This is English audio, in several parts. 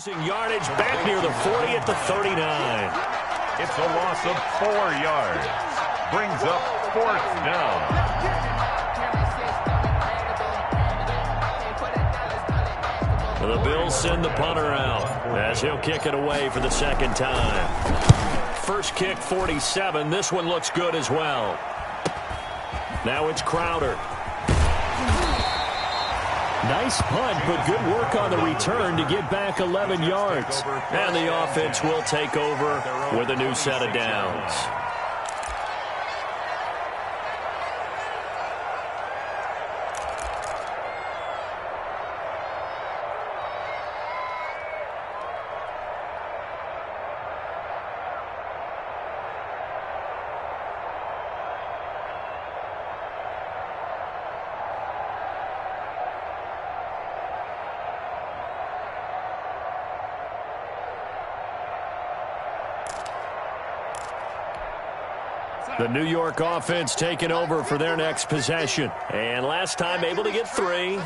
Yardage back near the 40 at the 39. It's a loss of 4 yards. Brings up 4th down. The Bills send the punter out as he'll kick it away for the second time. First kick 47. This one looks good as well. Now it's Crowder. Nice punt, but good work on the return to get back 11 yards. And the offense will take over with a new set of downs. The New York offense taking over for their next possession. And last time able to get 3.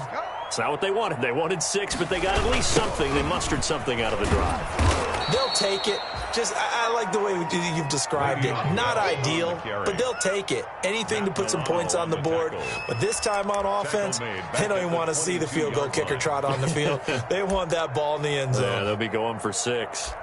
It's not what they wanted. They wanted 6, but they got at least something. They mustered something out of the drive. They'll take it. I like the way you've described it. Not ideal, but they'll take it. Anything to put some points on the board. But this time on offense, they don't even want to see the field goal kicker trot on the field. They want that ball in the end zone. Yeah, they'll be going for 6.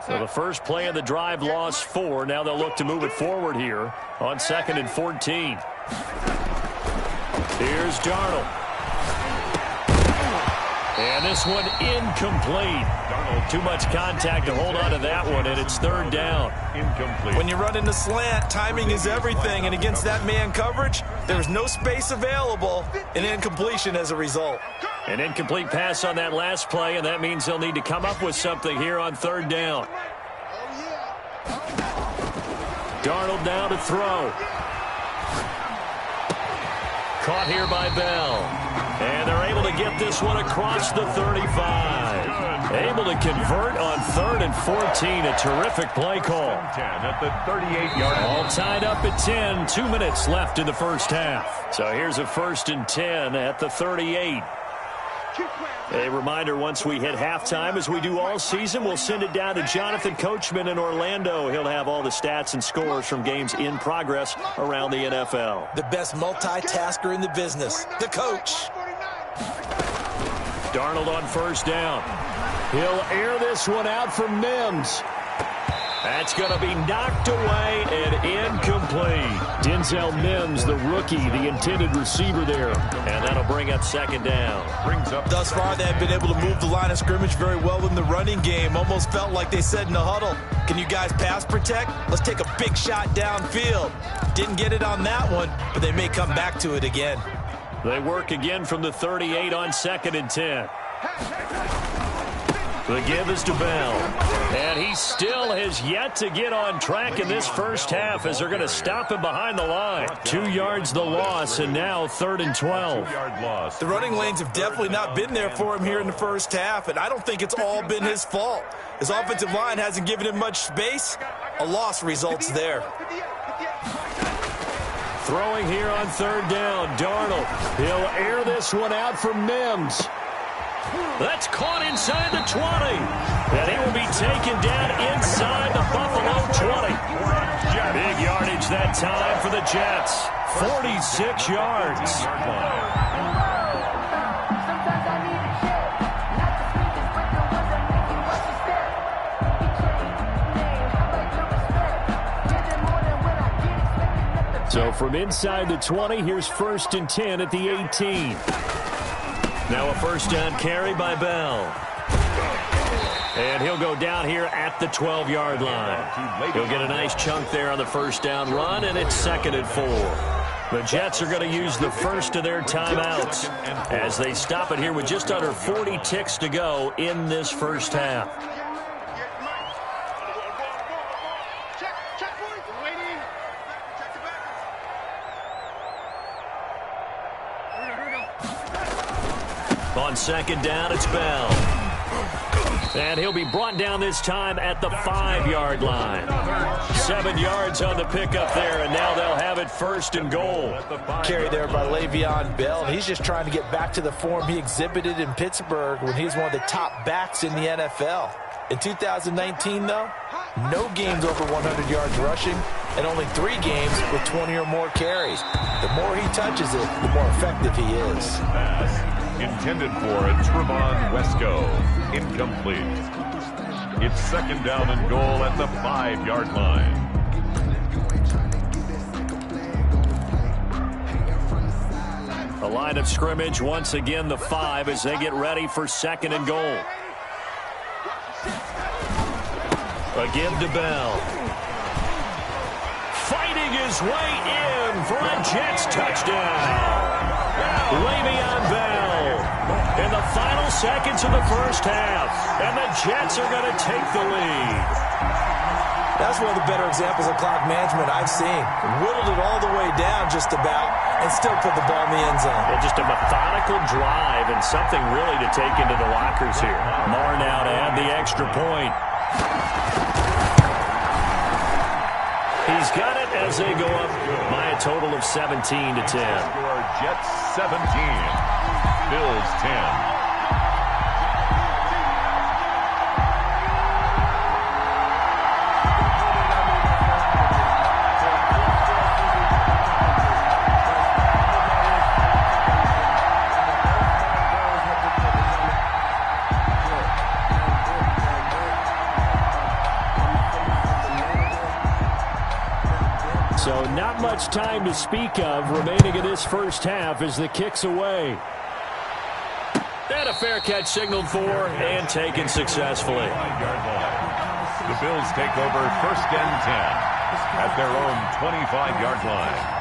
So the first play of the drive lost 4. Now they'll look to move it forward here on 2nd and 14. Here's Darnold. And this one incomplete. Too much contact to hold on to that one, and it's 3rd down. Incomplete. When you run in the slant, timing is everything, and against that man coverage, there's no space available, and incompletion as a result. An incomplete pass on that last play, and that means they'll need to come up with something here on 3rd down. Darnold down to throw. Caught here by Bell. And they're able to get this one across the 35. Able to convert on 3rd and 14. A terrific play call. 10 at the 38-yard line. All tied up at 10. 2 minutes left in the first half. So here's a 1st and 10 at the 38. A reminder, once we hit halftime, as we do all season, we'll send it down to Jonathan Coachman in Orlando. He'll have all the stats and scores from games in progress around the NFL. The best multitasker in the business, the coach. Darnold on 1st down. He'll air this one out for Mims. That's going to be knocked away and incomplete. Denzel Mims, the rookie, the intended receiver there. And that'll bring up 2nd down. Brings up. Thus far, they've been able to move the line of scrimmage very well in the running game. Almost felt like they said in the huddle, can you guys pass protect? Let's take a big shot downfield. Didn't get it on that one, but they may come back to it again. They work again from the 38 on 2nd and 10. The give is to Bell. And he still has yet to get on track in this first half as they're going to stop him behind the line. 2 yards the loss, and now 3rd and 12. 2-yard loss. The running lanes have definitely not been there for him here in the first half, and I don't think it's all been his fault. His offensive line hasn't given him much space. A loss results there. Throwing here on 3rd down, Darnold. He'll air this one out for Mims. That's caught inside the 20. And he will be taken down inside the Buffalo 20. Big yardage that time for the Jets. 46 yards. So from inside the 20, here's 1st and 10 at the 18. Now a 1st down carry by Bell. And he'll go down here at the 12-yard line. He'll get a nice chunk there on the 1st down run, and it's 2nd and 4. The Jets are going to use the first of their timeouts as they stop it here with just under 40 ticks to go in this first half. On second down, it's Bell. And he'll be brought down this time at the 5-yard line. 7 yards on the pickup there, and now they'll have it first and goal. Carry there by Le'Veon Bell. He's just trying to get back to the form he exhibited in Pittsburgh when he was one of the top backs in the NFL. In 2019, though, no games over 100 yards rushing and only 3 games with 20 or more carries. The more he touches it, the more effective he is. Pass intended for Trevon Wesco. Incomplete. It's second down and goal at the 5-yard line. The line of scrimmage, once again, the 5 as they get ready for second and goal. A give to Bell. Fighting his way in for a Jets touchdown. Le'Veon Bell in the final seconds of the first half. And the Jets are going to take the lead. That's one of the better examples of clock management I've seen. Whittled it all the way down just about and still put the ball in the end zone. Yeah, just a methodical drive and something really to take into the lockers here. Moore now to add the extra point. He's got it as they go up by a total of 17-10. Score Jets 17, Bills 10. So not much time to speak of remaining in this first half as the kick's away. And a fair catch signaled for and taken successfully. The Bills take over first and 10 at their own 25-yard line.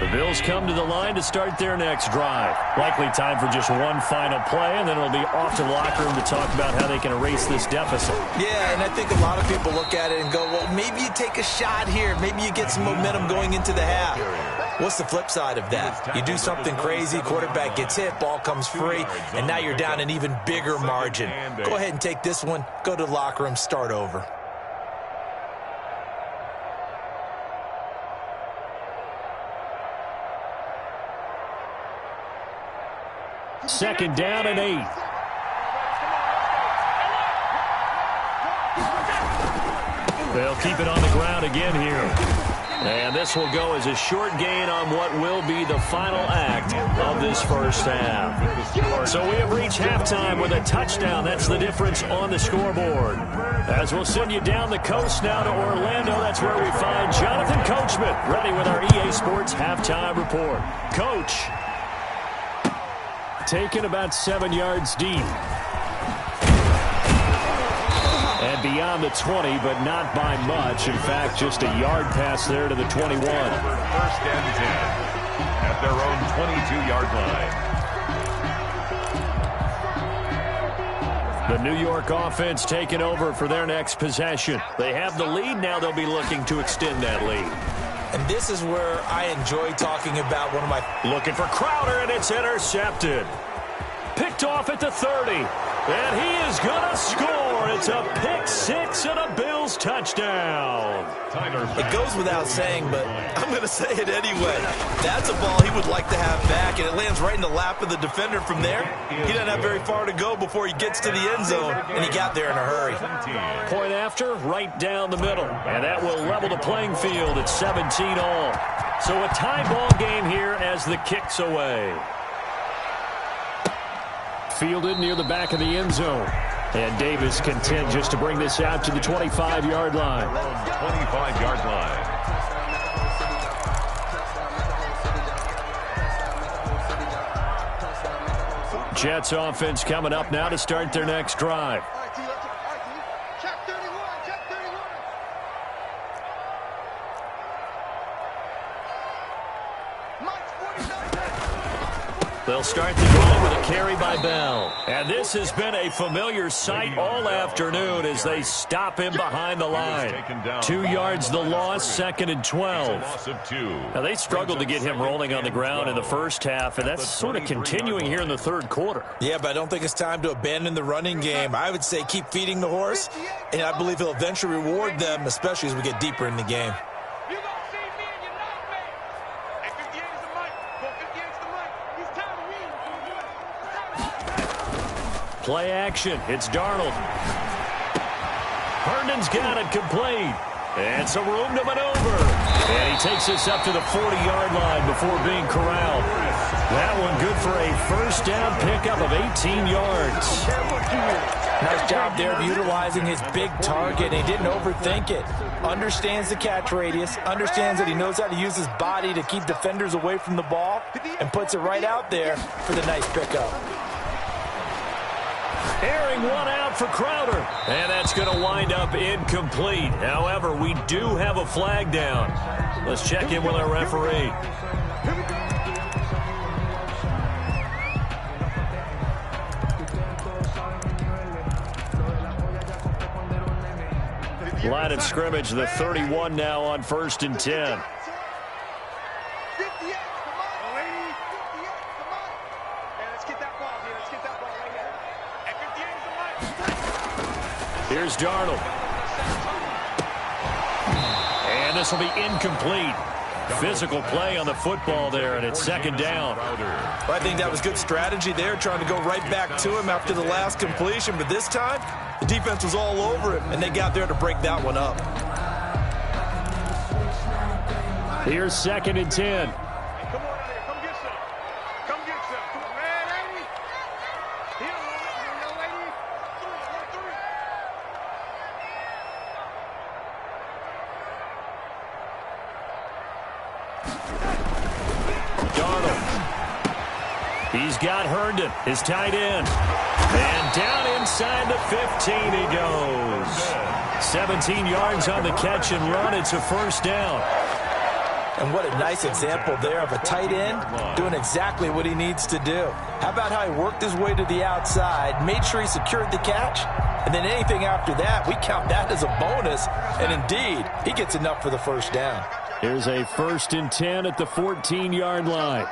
The Bills come to the line to start their next drive. Likely time for just one final play, and then it'll be off to the locker room to talk about how they can erase this deficit. Yeah, and I think a lot of people look at it and go, well, maybe you take a shot here. Maybe you get some momentum going into the half. What's the flip side of that? You do something crazy, quarterback gets hit, ball comes free, and now you're down an even bigger margin. Go ahead and take this one, go to the locker room, start over. Second down and 8. They'll keep it on the ground again here. And this will go as a short gain on what will be the final act of this first half. So we have reached halftime with a touchdown. That's the difference on the scoreboard. As we'll send you down the coast now to Orlando, that's where we find Jonathan Coachman ready with our EA Sports halftime report. Coach. Taken about 7 yards deep. And beyond the 20, but not by much. In fact, just a yard pass there to the 21. First and 10 at their own 22-yard line. The New York offense taking over for their next possession. They have the lead. Now they'll be looking to extend that lead. And this is where I enjoy talking about one of my... Looking for Crowder, and it's intercepted. Picked off at the 30. And he is going to score. It's a pick-6 and a Bills touchdown. It goes without saying, but I'm going to say it anyway. That's a ball he would like to have back, and it lands right in the lap of the defender from there. He doesn't have very far to go before he gets to the end zone, and he got there in a hurry. Point after, right down the middle. And that will level the playing field at 17 all. So a tie ball game here as the kick's away. Fielded near the back of the end zone. And Davis content just to bring this out to the 25-yard line. 25-yard line. Jets offense coming up now to start their next drive. They'll start the drive with a carry by Bell. And this has been a familiar sight all afternoon as they stop him behind the line. 2 yards the loss, 2nd and 12. Now, they struggled to get him rolling on the ground in the first half, and that's sort of continuing here in the third quarter. Yeah, but I don't think it's time to abandon the running game. I would say keep feeding the horse, and I believe he'll eventually reward them, especially as we get deeper in the game. Play action. It's Darnold. Herndon's got it complete. And some room to maneuver. And he takes this up to the 40-yard line before being corralled. That one good for a first down pickup of 18 yards. Nice job there of utilizing his big target. He didn't overthink it. Understands the catch radius. Understands that he knows how to use his body to keep defenders away from the ball. And puts it right out there for the nice pickup. Airing one out for Crowder. And that's going to wind up incomplete. However, we do have a flag down. Let's check in with our referee. Line of scrimmage, the 31 now on 1st and 10. Here's Darnold. And this will be incomplete. Physical play on the football there, and it's 2nd down. Well, I think that was good strategy there, trying to go right back to him after the last completion. But this time, the defense was all over him, and they got there to break that one up. Here's 2nd and 10. He's got Herndon, his tight end. And down inside the 15 he goes. 17 yards on the catch and run. It's a first down. And what a nice example there of a tight end doing exactly what he needs to do. How about how he worked his way to the outside, made sure he secured the catch, and then anything after that, we count that as a bonus. And indeed, he gets enough for the first down. Here's a 1st and 10 at the 14-yard line.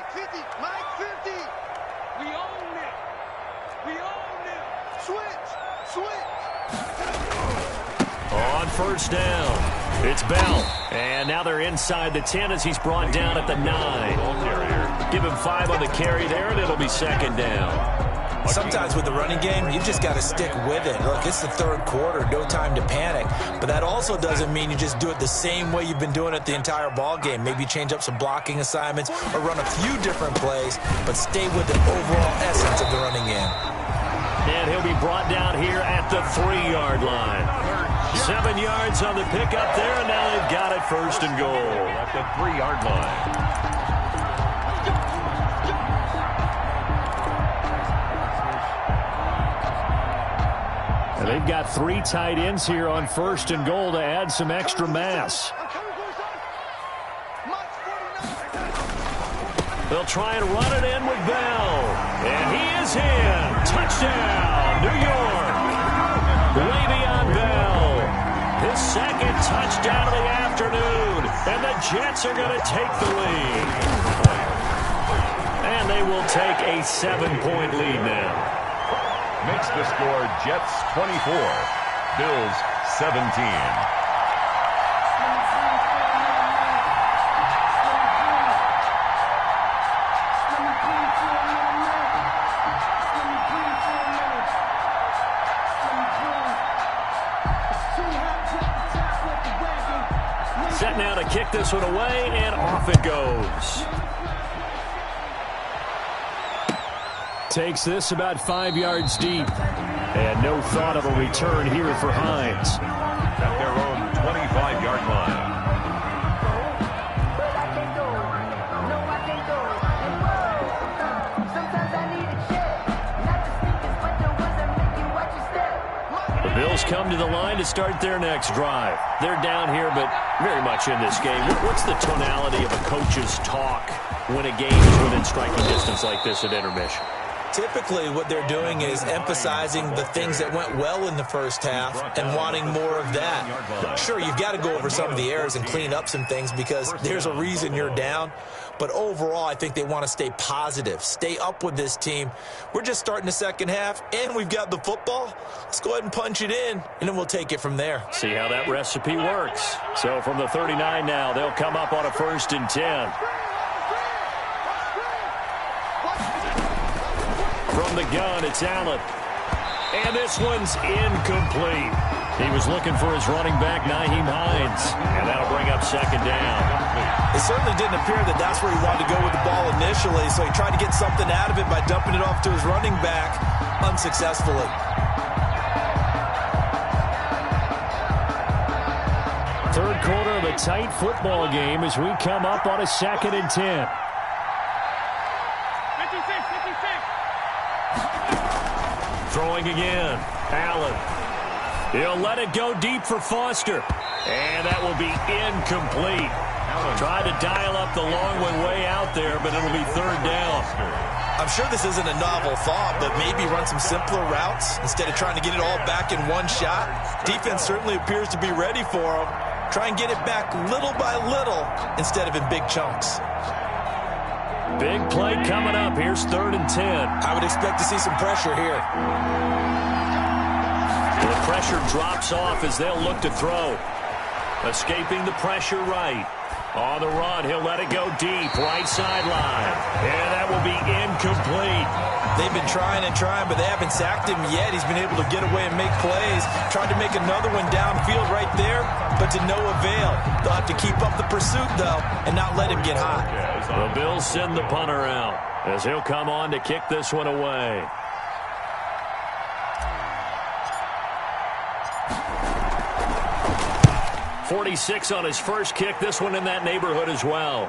On first down, it's Bell. And now they're inside the 10 as he's brought down at the 9. Give him 5 on the carry there, and it'll be 2nd down. Sometimes with the running game, you just got to stick with it. Look, it's the third quarter, no time to panic. But that also doesn't mean you just do it the same way you've been doing it the entire ball game. Maybe change up some blocking assignments or run a few different plays, but stay with the overall essence of the running game. And he'll be brought down here at the 3-yard line. 7 yards on the pickup there, and now they've got it 1st and goal at the 3-yard line. And they've got 3 tight ends here on 1st and goal to add some extra mass. They'll try and run it in with Bell. And he is in. Touchdown, New York. Le'Veon Bell. His 2nd touchdown of the afternoon. And the Jets are going to take the lead. And they will take a 7-point lead now. Makes the score Jets 24, Bills 17. Set now to kick this one away, and off it goes. Takes this about 5 yards deep. And no thought of a return here for Hines. At their own 25-yard line. The Bills come come to the line to start their next drive. They're down here, but very much in this game. What's the tonality of a coach's talk when a game is within striking distance like this at intermission? Typically, what they're doing is emphasizing the things that went well in the first half and wanting more of that. Sure, you've got to go over some of the errors and clean up some things because there's a reason you're down. But overall, I think they want to stay positive, stay up with this team. We're just starting the second half, and we've got the football. Let's go ahead and punch it in, and then we'll take it from there. See how that recipe works. So from the 39 now, they'll come up on a 1st and 10. From the gun, it's Allen. And this one's incomplete. He was looking for his running back, Nyheim Hines. And that'll bring up 2nd down. It certainly didn't appear that that's where he wanted to go with the ball initially, so he tried to get something out of it by dumping it off to his running back unsuccessfully. Third quarter of a tight football game as we come up on a 2nd and 10. Throwing again. Allen. He'll let it go deep for Foster. And that will be incomplete. Tried to dial up the long one way out there, but it'll be 3rd down. I'm sure this isn't a novel thought, but maybe run some simpler routes instead of trying to get it all back in one shot. Defense certainly appears to be ready for him. Try and get it back little by little instead of in big chunks. Big play coming up. Here's 3rd and 10. I would expect to see some pressure here. The pressure drops off as they'll look to throw. Escaping the pressure right. On the run, he'll let it go deep. Right sideline. And that will be incomplete. They've been trying and trying, but they haven't sacked him yet. He's been able to get away and make plays. Tried to make another one downfield right there, but to no avail. They'll have to keep up the pursuit, though, and not let him get hot. The Bills send the punter out as he'll come on to kick this one away. .46 on his first kick. This one in that neighborhood as well.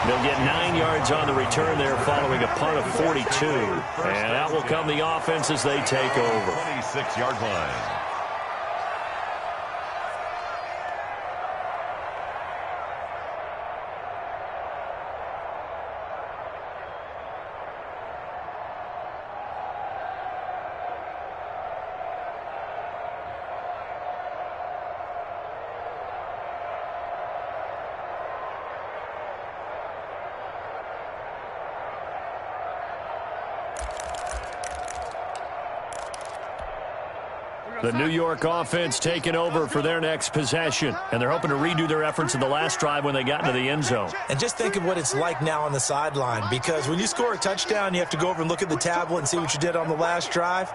They'll get 9 yards on the return there following a punt of 42. And out will come the offense as they take over. 26-yard line. The New York offense taking over for their next possession. And they're hoping to redo their efforts in the last drive when they got into the end zone. And just think of what it's like now on the sideline, because when you score a touchdown, you have to go over and look at the tablet and see what you did on the last drive.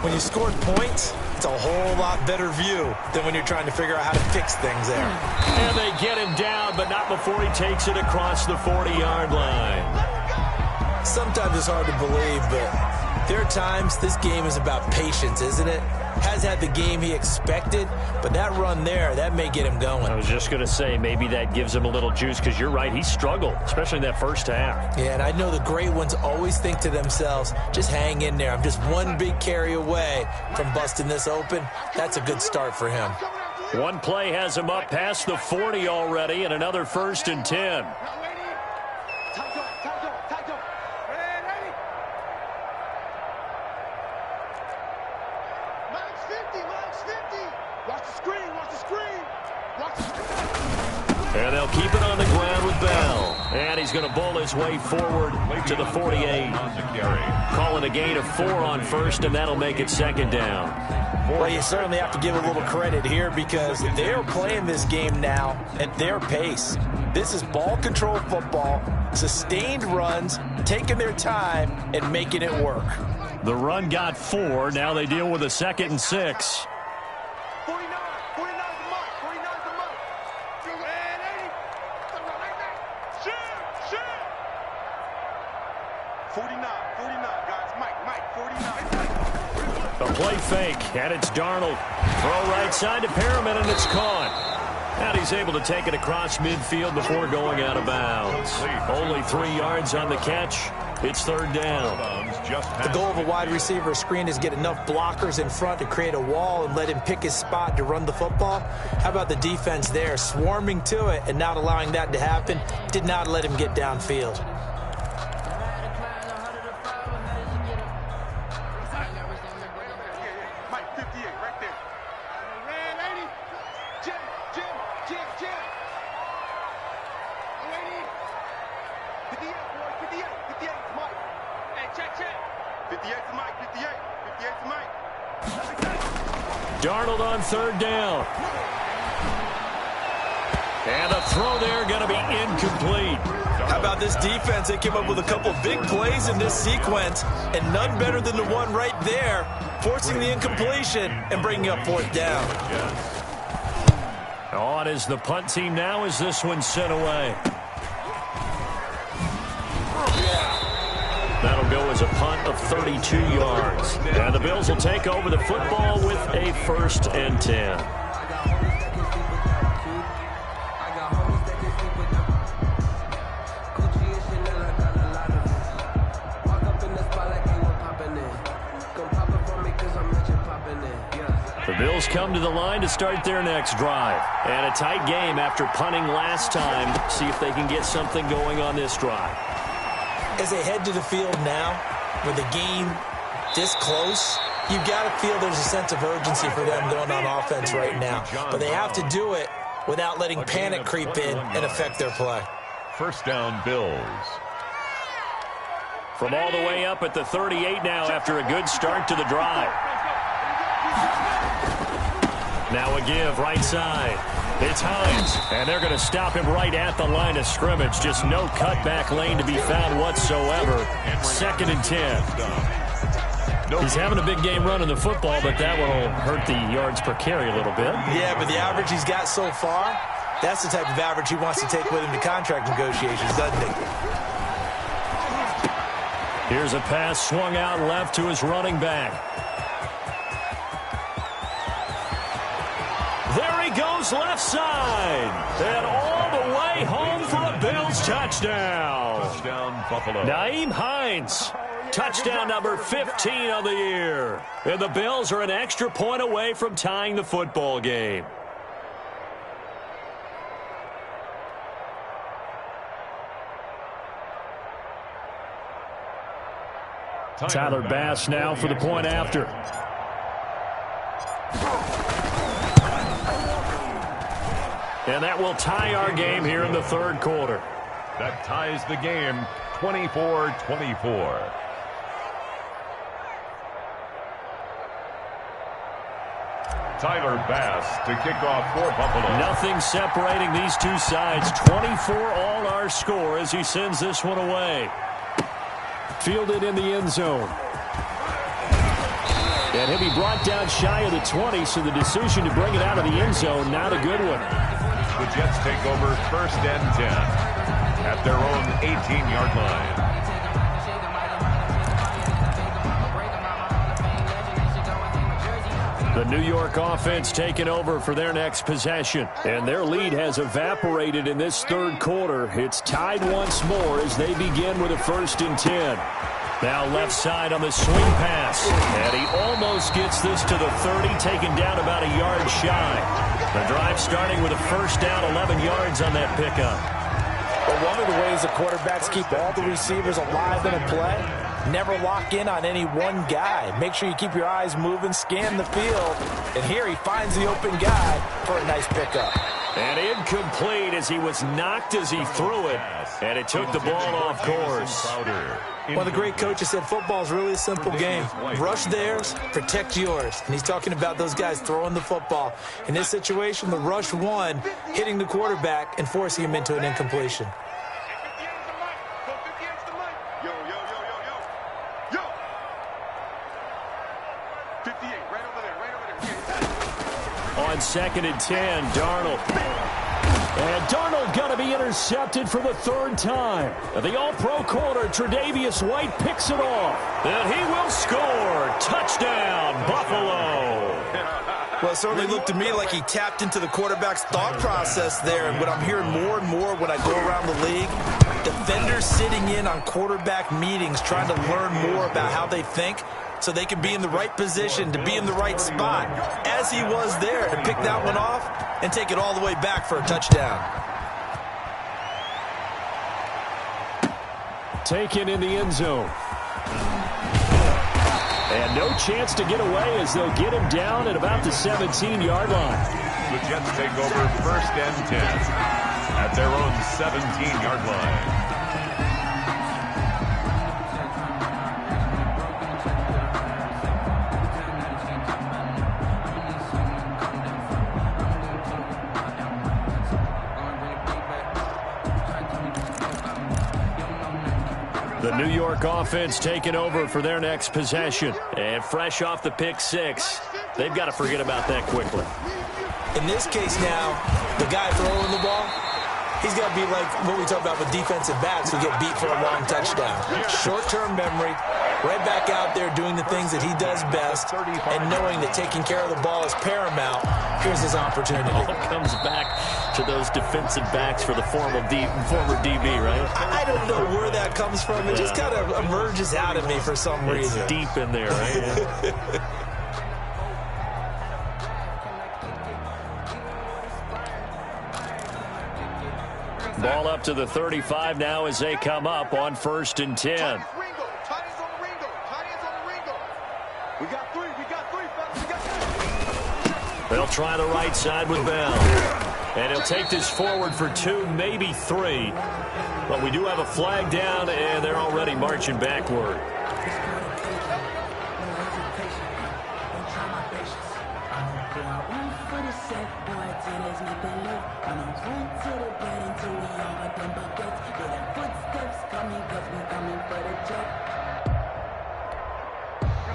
When you scored points, it's a whole lot better view than when you're trying to figure out how to fix things there. And they get him down, but not before he takes it across the 40-yard line. Sometimes it's hard to believe, but there are times this game is about patience, isn't it? Has had the game he expected, but that run there, that may get him going. I was just going to say, maybe that gives him a little juice, because you're right, he struggled, especially in that first half. Yeah, and I know the great ones always think to themselves, just hang in there. I'm just one big carry away from busting this open. That's a good start for him. One play has him up past the 40 already, and another 1st and 10. And they'll keep it on the ground with Bell. And he's going to bowl his way forward to the 48. Calling a gain of 4 on first, and that'll make it 2nd down. Well, you certainly have to give a little credit here because they're playing this game now at their pace. This is ball control football, sustained runs, taking their time, and making it work. The run got 4. Now they deal with a 2nd and 6. 49, guys. Mike, 49. A play fake, and it's Darnold. Throw right side to Perriman, and it's caught. And he's able to take it across midfield before going out of bounds. Only 3 yards on the catch. It's third down. The goal of a wide receiver screen is get enough blockers in front to create a wall and let him pick his spot to run the football. How about the defense there, swarming to it and not allowing that to happen? Did not let him get downfield. Mike, 58, right there. Red lady. Jim. 58, boy, 58. 58 to Mike. Hey, check. 58 to Mike, 58. 58 to Mike. Darnold on third down. And the throw there going to be incomplete. How about this defense? They came up with a couple big plays in this sequence, and none better than the one right there, forcing the incompletion and bringing up fourth down. On is the punt team now as this one's sent away. That'll go as a punt of 32 yards. And the Bills will take over the football with a 1st and 10. The Bills come to the line to start their next drive. And a tight game after punting last time. See if they can get something going on this drive. As they head to the field now, with the game this close, you've got to feel there's a sense of urgency for them going on offense right now. But they have to do it without letting panic creep in and affect their play. First down, Bills. From all the way up at the 38 now after a good start to the drive. Now a give right side. It's Hines, and they're going to stop him right at the line of scrimmage. Just no cutback lane to be found whatsoever. 2nd and 10. He's having a big game running the football, but that one will hurt the yards per carry a little bit. Yeah, but the average he's got so far, that's the type of average he wants to take with him to contract negotiations, doesn't he? Here's a pass swung out left to his running back. There he goes left side. And all the way home for a Bills touchdown. Touchdown, Buffalo. Nyheim Hines. Touchdown number 15 of the year. And the Bills are an extra point away from tying the football game. Tyler Bass now for the point after. And that will tie our game here in the third quarter. That ties the game 24-24. Tyler Bass to kick off for Buffalo. Nothing separating these two sides. 24 all our score as he sends this one away. Fielded in the end zone. And he'll be brought down shy of the 20, so the decision to bring it out of the end zone, not a good one. The Jets take over 1st and 10 at their own 18-yard line. The New York offense taking over for their next possession. And their lead has evaporated in this third quarter. It's tied once more as they begin with a 1st and 10. Now left side on the swing pass. And he almost gets this to the 30, taken down about a yard shy. The drive starting with a 1st down, 11 yards on that pickup. But one of the ways the quarterbacks keep all the receivers alive in a play, never lock in on any one guy. Make sure you keep your eyes moving, scan the field. And here he finds the open guy for a nice pickup. And incomplete as he was knocked as he threw it. And it took the ball off course. One of the great coaches said football is really a simple game. Rush theirs, protect yours. And he's talking about those guys throwing the football. In this situation, the rush one, hitting the quarterback and forcing him into an incompletion. On 2nd and 10, Darnold. And Darnold going to be intercepted for the 3rd time. The all-pro corner, Tre'Davious White, picks it off. And he will score. Touchdown, Buffalo. Well, it certainly looked to me like he tapped into the quarterback's thought process there. And what I'm hearing more and more when I go around the league, Defenders sitting in on quarterback meetings trying to learn more about how they think so they can be in the right position to be in the right spot, as he was there, to pick that one off and take it all the way back for a touchdown. Taken in the end zone. And no chance to get away as they'll get him down at about the 17-yard line. The Jets take over 1st and 10 at their own 17-yard line. The New York offense taking over for their next possession. And fresh off the pick six, they've got to forget about that quickly. In this case now, the guy throwing the ball, he's got to be like what we talk about with defensive backs who get beat for a long touchdown. Short-term memory, right back out there doing the things that he does best, and knowing that taking care of the ball is paramount. Here's his opportunity. All comes back to those defensive backs for the former DB, right? I don't know where that comes from. It just kind of emerges out of me for some reason. It's deep in there, right? Ball up to the 35 now as they come up on 1st and 10. They'll try the right side with Bell. And he'll take this forward for 2, maybe 3. But we do have a flag down, and they're already marching backward.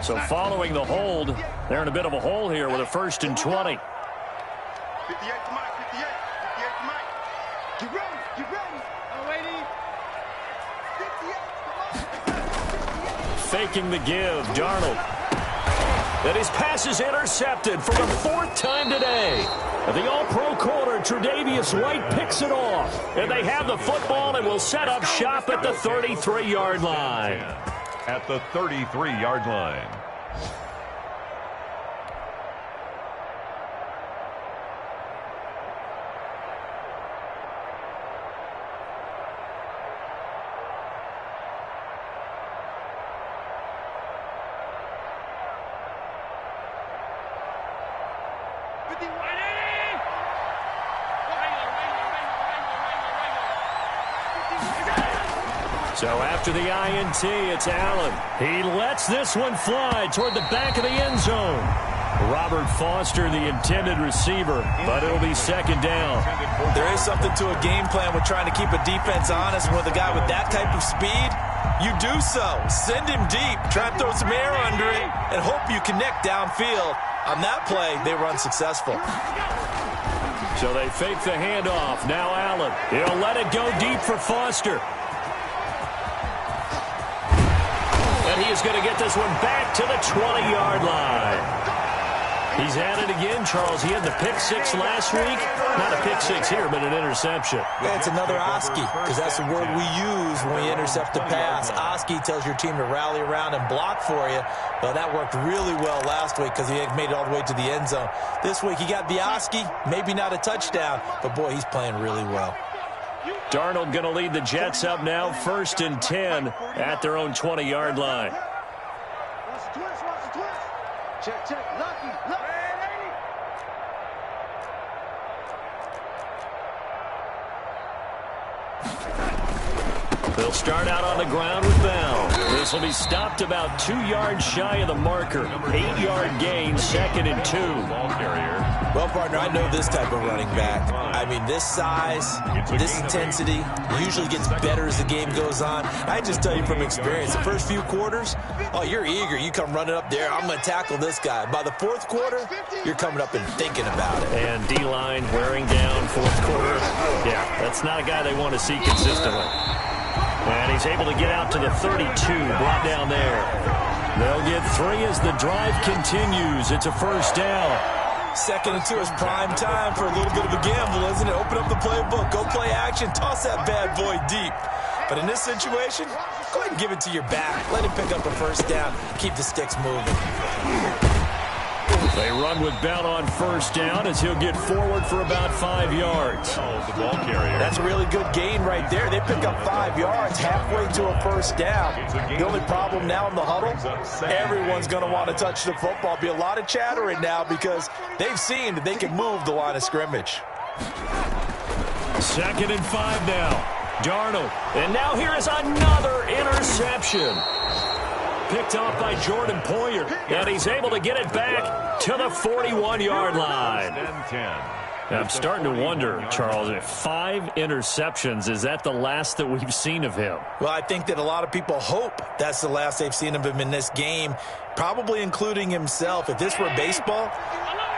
So following the hold, they're in a bit of a hole here with a 1st and 20. 58 to Mike, 58 to Mike. Get ready, get ready. I'm waiting. 58 Faking the give, Darnold. And his pass is intercepted for the 4th time today. The All-Pro corner, Tre'Davious White, picks it off. And they have the football and will set up shop at the 33-yard line. At the 33-yard line. So after the INT, it's Allen. He lets this one fly toward the back of the end zone. Robert Foster, the intended receiver, but it'll be 2nd down. There is something to a game plan with trying to keep a defense honest. With a guy with that type of speed, you do so. Send him deep, try and throw some air under it, and hope you connect downfield. On that play, they were unsuccessful. So they fake the handoff. Now Allen. He'll let it go deep for Foster. And he is going to get this one back to the 20-yard line. He's at it again, Charles. He had the pick six last week. Not a pick six here, but an interception. Yeah, it's another Oski, because that's the word we use when we intercept the pass. Oski tells your team to rally around and block for you. Well, that worked really well last week because he made it all the way to the end zone. This week he got the Oski, maybe not a touchdown, but boy, he's playing really well. Darnold going to lead the Jets up now, 1st and 10 at their own 20-yard line. Watch the twist, watch the twist. Check, check, lucky, lucky. They'll start out on the ground with Bell. This will be stopped about 2 yards shy of the marker. 8-yard gain, 2nd and 2. Ball carrier. Well, partner, I know this type of running back. I mean, this size, this intensity usually gets better as the game goes on. I just tell you from experience, the first few quarters, oh, you're eager. You come running up there, I'm going to tackle this guy. By the 4th quarter, you're coming up and thinking about it. And D-line wearing down 4th quarter. Yeah, that's not a guy they want to see consistently. And he's able to get out to the 32, brought down there. They'll get 3 as the drive continues. It's a 1st down. 2nd and 2 is prime time for a little bit of a gamble, isn't it? Open up the playbook, go play action, toss that bad boy deep. But in this situation, go ahead and give it to your back. Let him pick up a first down. Keep the sticks moving. They run with Bell on first down as he'll get forward for about 5 yards. The ball carrier. That's a really good gain right there. They pick up 5 yards halfway to a first down. The only problem now in the huddle, everyone's going to want to touch the football. Be a lot of chattering now because they've seen that they can move the line of scrimmage. 2nd and 5 now. Darnold. And now here is another interception. Picked off by Jordan Poyer. And he's able to get it back to the 41-yard line. I'm starting to wonder, Charles, if 5 interceptions, is that the last that we've seen of him? Well, I think that a lot of people hope that's the last they've seen of him in this game, probably including himself. If this were baseball,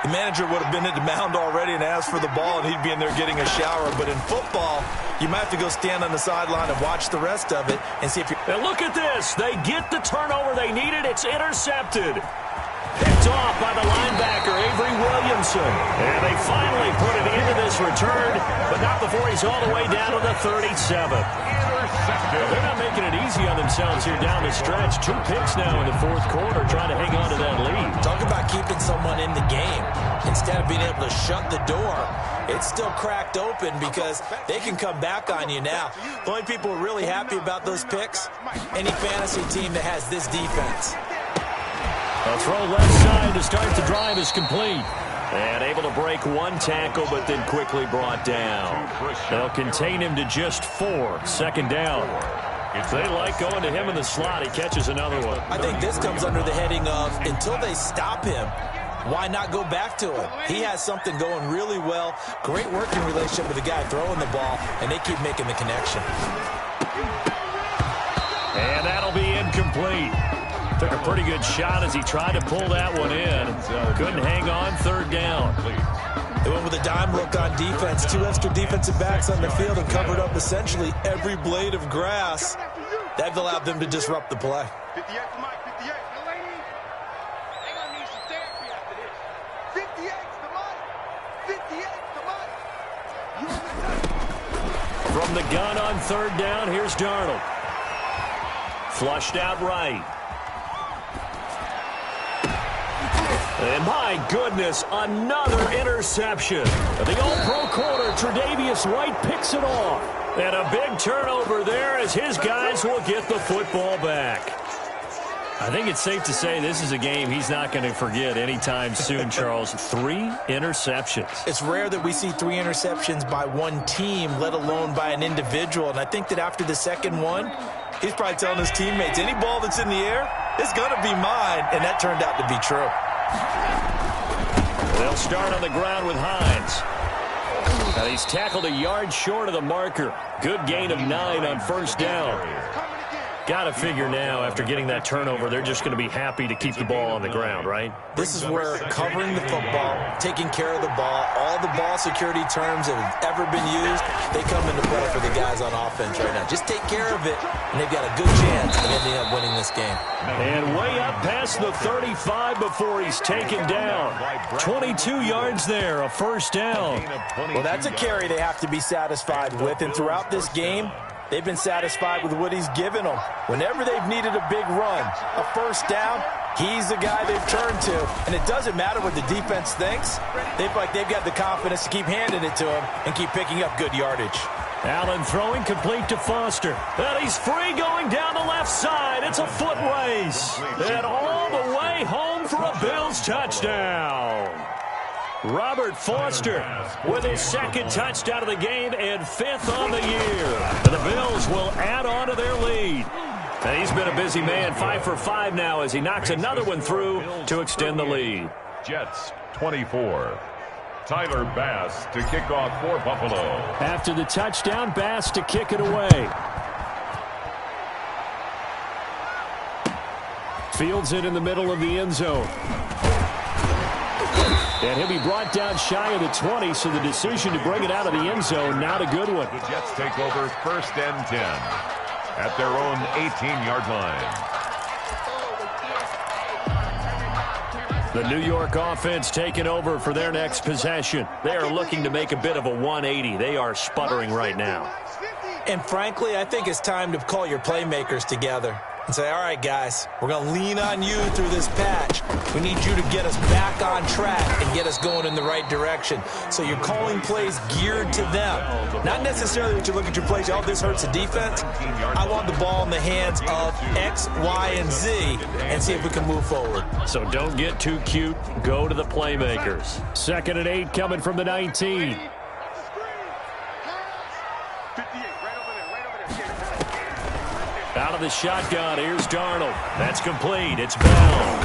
the manager would have been at the mound already and asked for the ball, and he'd be in there getting a shower. But in football, you might have to go stand on the sideline and watch the rest of it and see if you... And look at this. They get the turnover they needed. It's intercepted. Picked off by the linebacker, Avery Williamson. And they finally put it into this return, but not before he's all the way down to the 37. They're not making it easy on themselves here down the stretch. 2 picks now in the 4th quarter, trying to hang on to that lead. Talk about keeping someone in the game. Instead of being able to shut the door, it's still cracked open because they can come back on you now. The only people who are really happy about those picks, any fantasy team that has this defense. A throw left side to start the drive is complete. And able to break 1 tackle, but then quickly brought down. They'll contain him to just 4. 2nd down. If they like going to him in the slot, he catches another one. I think this comes under the heading of, until they stop him, why not go back to him? He has something going really well. Great working relationship with the guy throwing the ball, and they keep making the connection. And that'll be incomplete. Took a pretty good shot as he tried to pull that one in. Couldn't hang on. 3rd down. They went with a dime look on defense. 2 extra defensive backs on the field and covered up essentially every blade of grass. That allowed them to disrupt the play. 58 to Mike, 58. They're going to need some therapy after this. 58 to Mike. 58 to Mike. You in the touch. From the gun on 3rd down, here's Darnold. Flushed out right. And my goodness, another interception. The All-Pro corner, Tre'Davious White, picks it off. And a big turnover there as his guys will get the football back. I think it's safe to say this is a game he's not going to forget anytime soon, Charles. 3 interceptions. It's rare that we see 3 interceptions by one team, let alone by an individual. And I think that after the second one, he's probably telling his teammates, any ball that's in the air, it's going to be mine. And that turned out to be true. They'll start on the ground with Hines. Now he's tackled a yard short of the marker. Good gain of 9 on 1st down. Got to figure now, after getting that turnover, they're just going to be happy to keep the ball on the ground, right? This is where covering the football, taking care of the ball, all the ball security terms that have ever been used, they come into play for the guys on offense right now. Just take care of it, and they've got a good chance of ending up winning this game. And way up past the 35 before he's taken down. 22 yards there, a 1st down. Well, that's a carry they have to be satisfied with, and throughout this game, they've been satisfied with what he's given them. Whenever they've needed a big run, a 1st down, he's the guy they've turned to. And it doesn't matter what the defense thinks. They've got the confidence to keep handing it to him and keep picking up good yardage. Allen throwing complete to Foster. And he's free going down the left side. It's a foot race. And all the way home for a Bills touchdown. Robert Foster with his 2nd touchdown of the game and 5th on the year. And the Bills will add on to their lead. And he's been a busy man, 5 for 5 now as he knocks another one through to extend the lead. Jets 24. Tyler Bass to kick off for Buffalo. After the touchdown, Bass to kick it away. Fields it in the middle of the end zone. And he'll be brought down shy of the 20, so the decision to bring it out of the end zone, not a good one. The Jets take over 1st and 10 at their own 18-yard line. The New York offense taking over for their next possession. They are looking to make a bit of a 180. They are sputtering right now. And frankly, I think it's time to call your playmakers together and say, all right, guys, we're going to lean on you through this patch. We need you to get us back on track and get us going in the right direction. So you're calling plays geared to them. Not necessarily that you look at your plays, oh, this hurts the defense. I want the ball in the hands of X, Y, and Z and see if we can move forward. So don't get too cute. Go to the playmakers. 2nd and 8 coming from the 19. Out of the shotgun, here's Darnold. That's complete. It's Bell.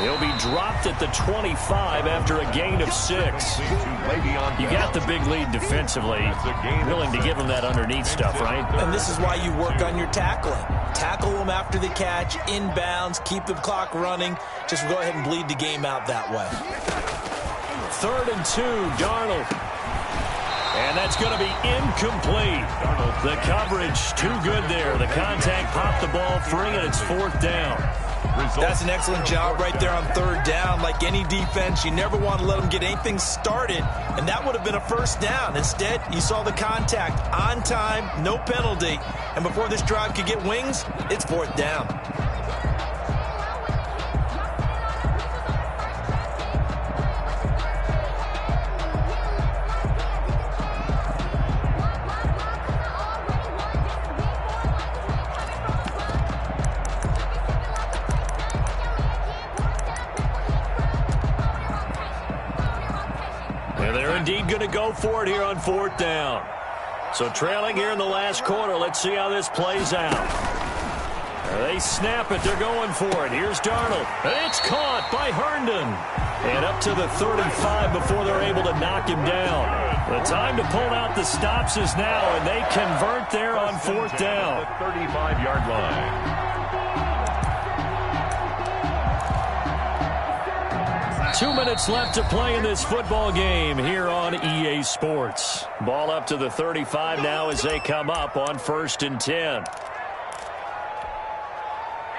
He'll be dropped at the 25 after a gain of 6. You got the big lead defensively. Willing to give him that underneath stuff, right? And this is why you work on your tackling. Tackle them after the catch, inbounds, keep the clock running. Just go ahead and bleed the game out that way. 3rd and 2, Darnold. And that's going to be incomplete. The coverage, too good there. The contact popped the ball free, and it's 4th down. That's an excellent job right there on 3rd down. Like any defense, you never want to let them get anything started, and that would have been a 1st down. Instead, you saw the contact on time, no penalty, and before this drive could get wings, it's 4th down. Indeed going to go for it here on 4th down. So trailing here in the last quarter. Let's see how this plays out. They snap it. They're going for it. Here's Darnold. It's caught by Herndon. And up to the 35 before they're able to knock him down. The time to pull out the stops is now, and they convert there on 4th down. The 35-yard line. 2 minutes left to play in this football game here on EA Sports. Ball up to the 35 now as they come up on 1st and 10.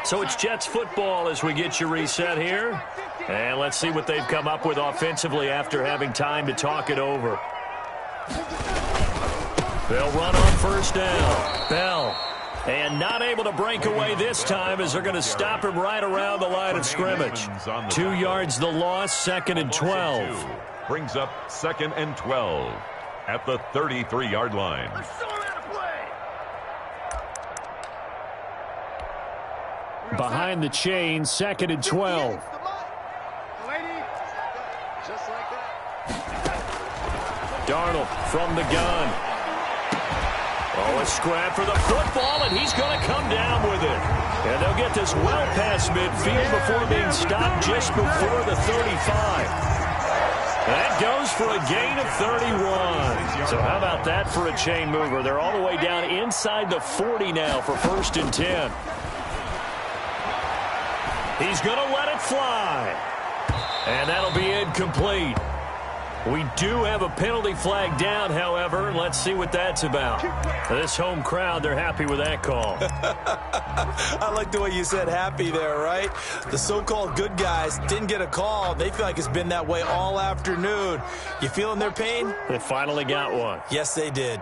So it's Jets football as we get you reset here. And let's see what they've come up with offensively after having time to talk it over. They'll run on 1st down. Bell. And not able to break away this time as they're going to stop him right around the line of scrimmage. 2 yards the loss, 2nd and 12. Brings up 2nd and 12 at the 33-yard line. Behind the chain, 2nd and 12. Darnold from the gun. Oh, a scrap for the football, and he's going to come down with it. And they'll get this well past midfield before being stopped just before the 35. That goes for a gain of 31. So how about that for a chain mover? They're all the way down inside the 40 now for 1st and 10. He's going to let it fly. And that'll be incomplete. We do have a penalty flag down, however, and let's see what that's about. This home crowd, they're happy with that call. I like the way you said happy there, right? The so-called good guys didn't get a call. They feel like it's been that way all afternoon. You feeling their pain? They finally got one. Yes, they did.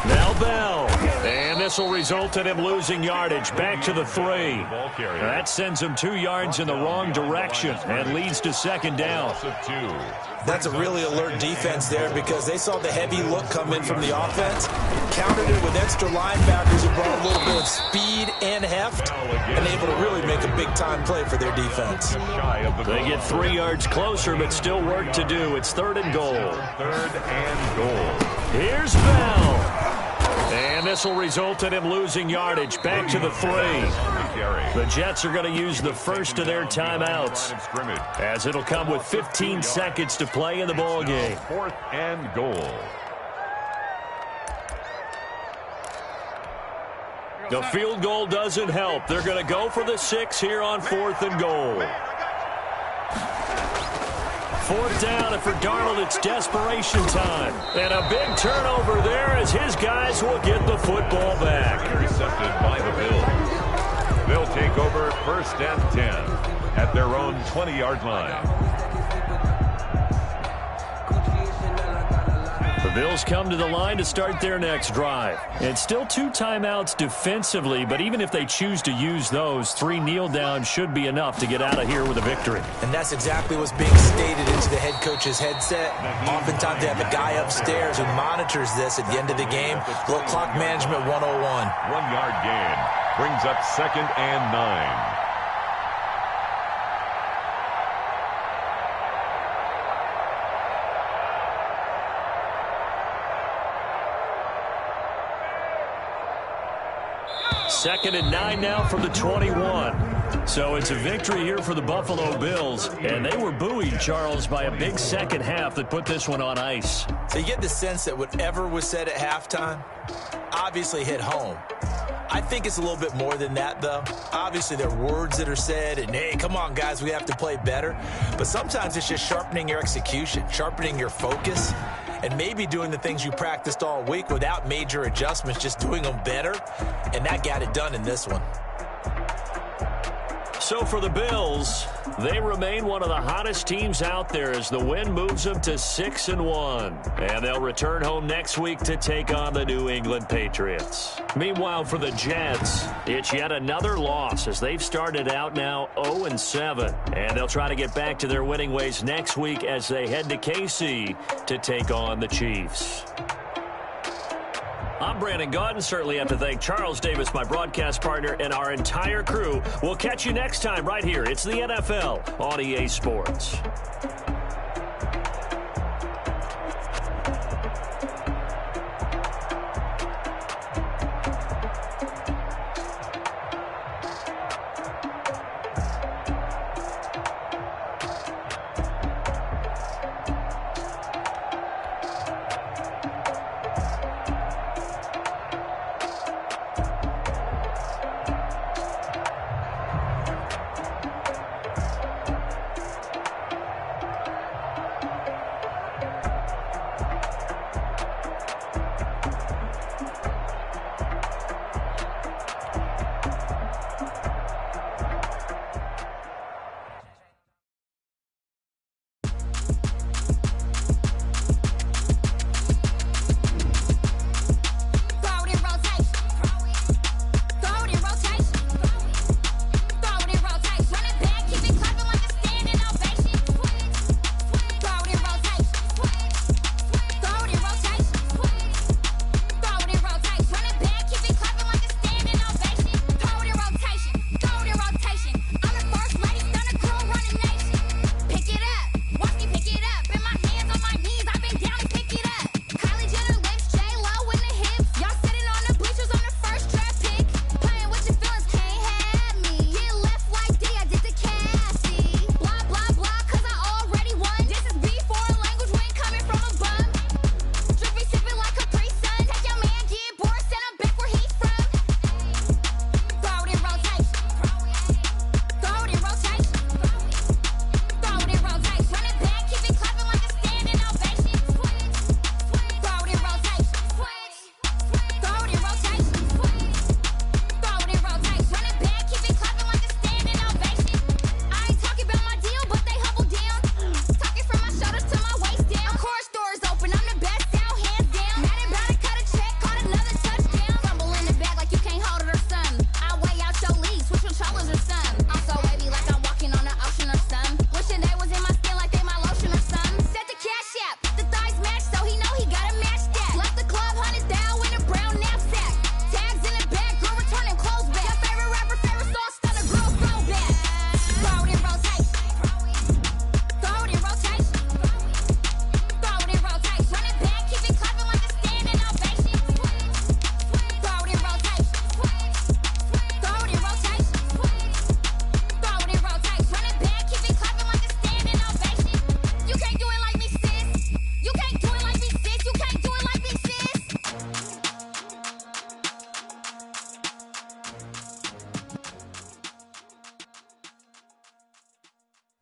Now Bell. And this will result in him losing yardage back to the 3. That sends him 2 yards in the wrong direction and leads to 2nd down. That's a really alert defense there because they saw the heavy look come in from the offense, countered it with extra linebackers who brought a little bit of speed and heft, and able to really make a big-time play for their defense. They get 3 yards closer, but still work to do. It's 3rd and goal. 3rd and goal. Here's Bell. And this will result in him losing yardage back to the 3. The Jets are going to use the first of their timeouts as it'll come with 15 seconds to play in the ball game. 4th and goal. The field goal doesn't help. They're going to go for the 6 here on 4th and goal. 4th down, and for Darnold, it's desperation time. And a big turnover there as his guys will get the football back. Intercepted by the Bills. They'll take over 1st and 10 at their own 20-yard line. Bills come to the line to start their next drive. It's still 2 timeouts defensively, but even if they choose to use those, 3 kneel downs should be enough to get out of here with a victory. And that's exactly what's being stated into the head coach's headset. Oftentimes they have a guy upstairs who monitors this at the end of the game. Little clock management 101. 1-yard gain brings up 2nd and 9. Second and 9 now from the 21. So it's a victory here for the Buffalo Bills. And they were buoyed, Charles, by a big second half that put this one on ice. So you get the sense that whatever was said at halftime obviously hit home. I think it's a little bit more than that, though. Obviously, there are words that are said, and, hey, come on, guys, we have to play better. But sometimes it's just sharpening your execution, sharpening your focus, and maybe doing the things you practiced all week without major adjustments, just doing them better. And that got it done in this one. So for the Bills, they remain one of the hottest teams out there as the win moves them to 6-1. And they'll return home next week to take on the New England Patriots. Meanwhile, for the Jets, it's yet another loss as they've started out now 0-7. And they'll try to get back to their winning ways next week as they head to KC to take on the Chiefs. I'm Brandon Gaudin. Certainly have to thank Charles Davis, my broadcast partner, and our entire crew. We'll catch you next time right here. It's the NFL on EA Sports.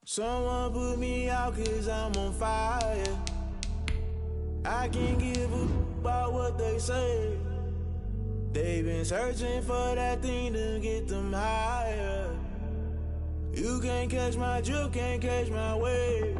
Someone put me out 'cause I'm on fire. I can't give a about what they say. They've been searching for that thing to get them higher. You can't catch my drift, can't catch my wave.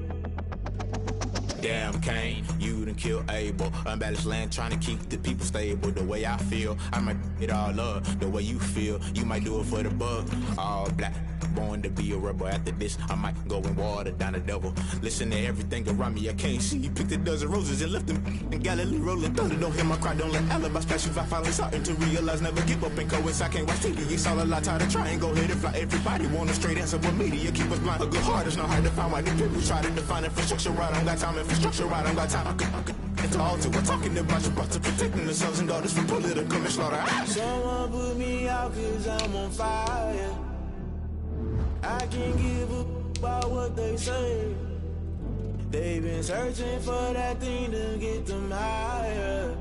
damn Cain. You done killed Abel. Unbalanced land trying to keep the people stable. The way I feel, I might it all up. The way you feel, you might do it for the buck. All black, born to be a rebel. After this, I might go and water down the devil. Listen to everything around me, I can't see. You picked a dozen roses and left them in Galilee rolling thunder. Don't hear my cry, don't let alibis pass you. I finally starting to realize, never give up and coincide. Can't watch TV, it's all a lot. Tired of trying, go ahead and fly. Everybody want a straight answer, but media keep us blind. A good heart is not hard to find. Why the people try to define infrastructure right? I don't got time, infrastructure right, I don't got time. I could it's all to we're talking about you, about to protecting the sons and daughters from political and slaughter. Someone put me out cause I'm on fire. I can't give a about what they say. They've been searching for that thing to get them higher.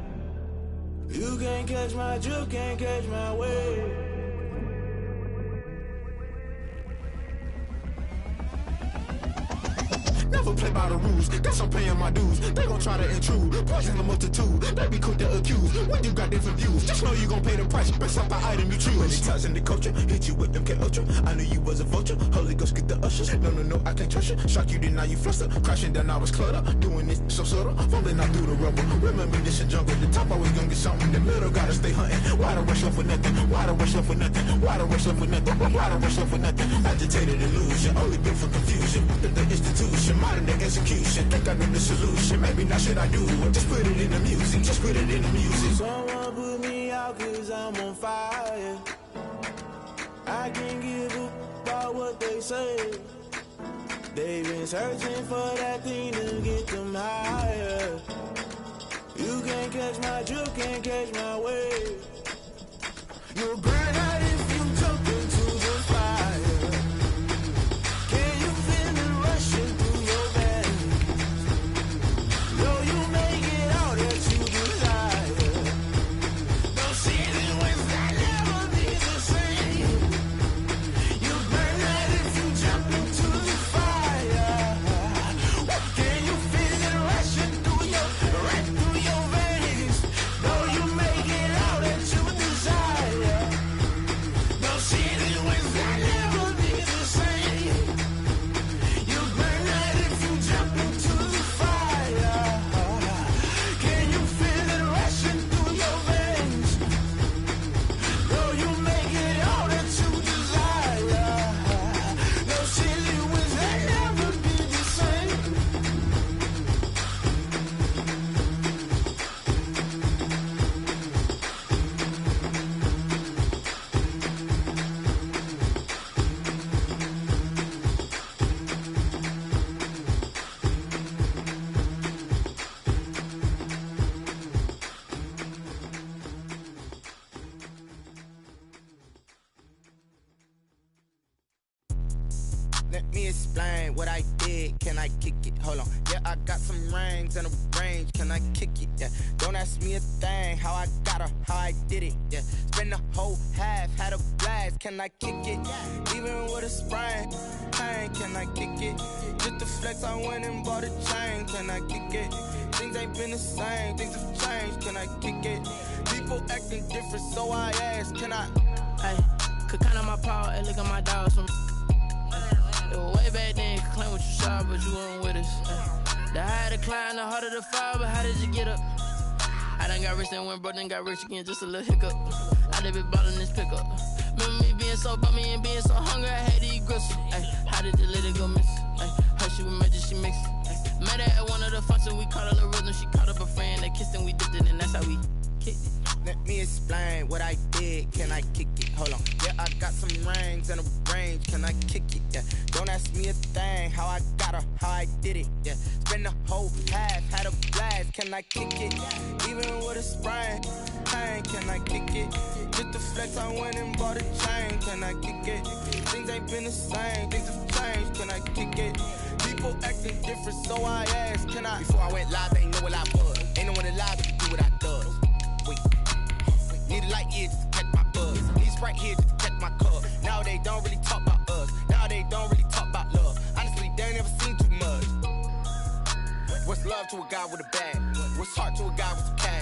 You can't catch my drift, can't catch my wave. Never play by the rules, guess I'm paying my dues. They gon' try to intrude, poison the multitude. They be quick to accuse, when you got different views. Just know you gon' pay the price, based off the item you choose. Many times in the culture, hit you with them K Ultra. I knew you was a vulture, Holy Ghost get the ushers. No, I can't trust you. Shock you, then now you fluster. Crashing down, I was cluttered. Doing this so subtle, falling out through the rubble. Remember this in jungle, the top always gonna get something. The middle gotta stay hunting. Why the rush left for nothing? Why the rush left for nothing? Why the rush left for nothing? Why the rush left for nothing? Agitated illusion, only built for confusion. The institution, modern day execution. Think I know the solution. Maybe not should I do it? Just put it in the music. Just put it in the music. Someone put me out cause I'm on fire. I can't give a about what they say. They've been searching for that thing to get them higher. You can't catch my drift, can't catch my wave. You'll burn out if you jump into the fire. Can you feel it rushing through your veins? Though you make it out that you desire. Don't see it when that never be the same. You burn out if you jump into the fire. Can you feel it rushing through your veins? Though you make it out that you desire. Don't see it when that never be the same. You burn out if you jump into the fire. Can you feel it rushing through your veins? Though you make it all that you desire. No silly wins that never be the same. Let me explain what I did. Can I kick it? Hold on. Yeah, I got some rings and a range. Can I kick it? Yeah. Don't ask me a thing. How I got her, how I did it. Yeah. Spend the whole half, had a blast. Can I kick it? Even with a sprain. Pain, can I kick it? Just the flex, I went and bought a chain. Can I kick it? Things ain't been the same. Things have changed. Can I kick it? People acting different, so I ask. Can I? Hey, could count on my power and look at my dogs from. It was way back then, could claim what you saw, but you weren't with us. The higher the climb, the harder the fall, but how did you get up? I done got rich and went broke, then got rich again, just a little hiccup. I done been ballin' this pickup. Remember me being so bummy and being so hungry, I had to eat gristle. How did the lady go miss? Her she was magic, she mixed. Met her at one of the functions, we caught her the rhythm, she caught up a friend, they kissed and we dipped it, and that's how we kicked it. Let me explain what I did. Can I kick it? Hold on. Yeah, I got some rings and a range. Can I kick it? Yeah. Don't ask me a thing. How I got her, how I did it. Yeah. Spend the whole half, had a blast. Can I kick it? Even with a sprain. Pain, can I kick it? Just the flex, I went and bought a chain. Can I kick it? Things ain't been the same. Things have changed. Can I kick it? People acting different, so I asked. Can I? Before I went live, they ain't know what I was. Ain't no one alive that can do what I does. Wait. Need a light here just to catch my buzz. Need Sprite here just to catch my cup. Now they don't really talk about us. Now they don't really talk about love. Honestly, they ain't never seen too much. What's love to a guy with a bag? What's heart to a guy with a cash?